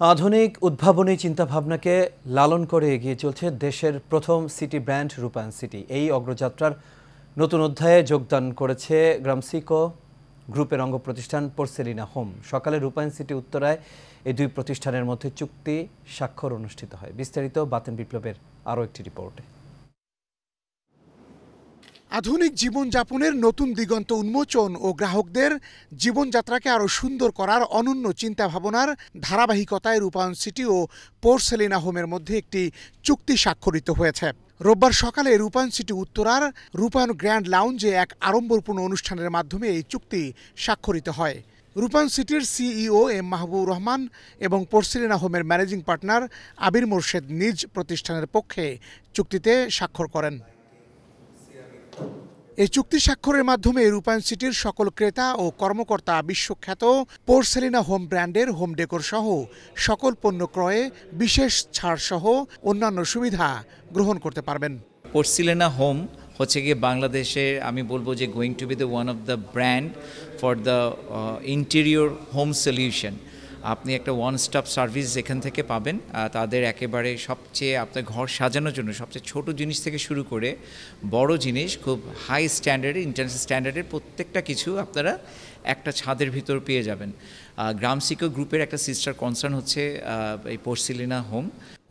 আধুনিক উদ্ভাবনী চিন্তাভাবনাকে লালন করে এগিয়ে চলছে দেশের প্রথম সিটি ব্র্যান্ড রূপায়ণ সিটি। এই অগ্রযাত্রার নতুন অধ্যায়ে যোগদান করেছে গ্রামসিকো গ্রুপের অঙ্গ প্রতিষ্ঠান পোর্সেলিনা হোম। সকালে রূপায়ণ সিটি উত্তরায় এই দুই প্রতিষ্ঠানের মধ্যে চুক্তি স্বাক্ষর অনুষ্ঠিত হয়। বিস্তারিত বাতেন বিপ্লবের আরও একটি রিপোর্টে। আধুনিক জীবনযাপনের নতুন দিগন্ত উন্মোচন ও গ্রাহকদের জীবনযাত্রাকে আরও সুন্দর করার অনন্য চিন্তাভাবনার ধারাবাহিকতায় রূপায়ণ সিটি ও পোর্সেলিনা হোমের মধ্যে একটি চুক্তি স্বাক্ষরিত হয়েছে। রোববার সকালে রূপায়ণ সিটি উত্তরার রূপায়ণ গ্র্যান্ড লাউঞ্জে এক আড়ম্বরপূর্ণ অনুষ্ঠানের মাধ্যমে এই চুক্তি স্বাক্ষরিত হয়। রূপায়ণ সিটির সিইও এম মাহবুবুর রহমান এবং পোর্সেলিনা হোমের ম্যানেজিং পার্টনার আবির মোর্শেদ নিজ প্রতিষ্ঠানের পক্ষে চুক্তিতে স্বাক্ষর করেন। এই চুক্তি স্বাক্ষরের মাধ্যমে রূপায়ণ সিটির সকল ক্রেতা ও কর্মকর্তা বিশ্বখ্যাত পোর্সেলিনা হোম ব্র্যান্ডের হোম ডেকোর সহ সকল পণ্য ক্রয়ে বিশেষ ছাড় সহ অন্যান্য সুবিধা গ্রহণ করতে পারবেন। পোর্সেলিনা হোম হচ্ছে গিয়ে বাংলাদেশের আমি বলবো যে going to B the one of the brand for the interior home solution. আপনি একটা ওয়ান স্টপ সার্ভিস এখান থেকে পাবেন। তাদের একেবারে সবচেয়ে আপনার ঘর সাজানোর জন্য সবচেয়ে ছোট জিনিস থেকে শুরু করে বড় জিনিস খুব হাই স্ট্যান্ডার্ডের ইন্টারন্যাশনাল স্ট্যান্ডার্ডের প্রত্যেকটা কিছু আপনারা একটা ছাদের ভিতর পেয়ে যাবেন। গ্রামসিকো গ্রুপের একটা সিস্টার কনসার্ন হচ্ছে এই পোর্সেলিনা হোম।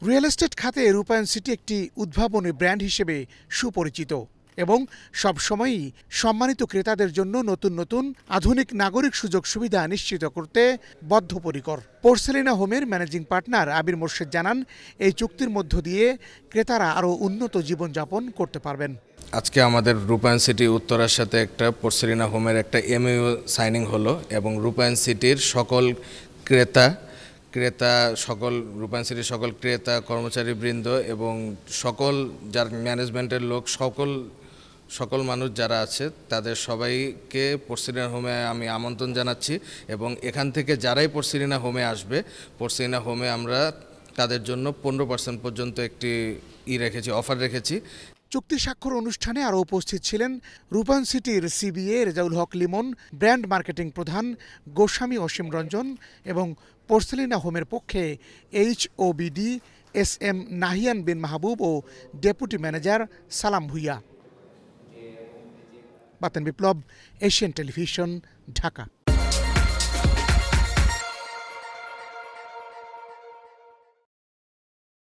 রিয়েল এস্টেট খাতে রূপায়ণ সিটি একটি উদ্ভাবনী ব্র্যান্ড হিসেবে সুপরিচিত এবং সবসময়ই সম্মানিত ক্রেতাদের জন্য নতুন নতুন আধুনিক নাগরিক সুযোগ সুবিধা নিশ্চিত করতে বদ্ধপরিকর। পোর্সেলিনা হোমের ম্যানেজিং পার্টনার আবির মোর্শেদ জানান, এই চুক্তির মধ্য দিয়ে ক্রেতারা আরও উন্নত জীবনযাপন করতে পারবেন। আজকে আমাদের রূপায়ণ সিটি উত্তরার সাথে একটা পোর্সেলিনা হোমের একটা এমইউ সাইনিং হলো এবং রূপায়ণ সিটির সকল সকল রূপায়ণ সিটির সকল ক্রেতা কর্মচারীবৃন্দ এবং সকল যার ম্যানেজমেন্টের লোক সকল মানুষ যারা আছে তাদের সবাইকে পোর্সেলিনা হোমে আমি আমন্ত্রণ জানাচ্ছি এবং এখান থেকে যারাই পোর্সেলিনা হোমে আসবে পোর্সেলিনা হোমে আমরা তাদের জন্য 15% পর্যন্ত একটি অফার রেখেছি। চুক্তি স্বাক্ষর অনুষ্ঠানে আরও উপস্থিত ছিলেন রূপায়ণ সিটির CBA Rezaul Haque Limon, brand marketing প্রধান গোস্বামী অসীম রঞ্জন এবং পোর্সেলিনা হোমের পক্ষে HOBD SM নাহিয়ান বিন মাহবুব ও ডেপুটি ম্যানেজার সালাম ভুইয়া। বাতেন বিপ্লব, এশিয়ান টেলিভিশন, ঢাকা।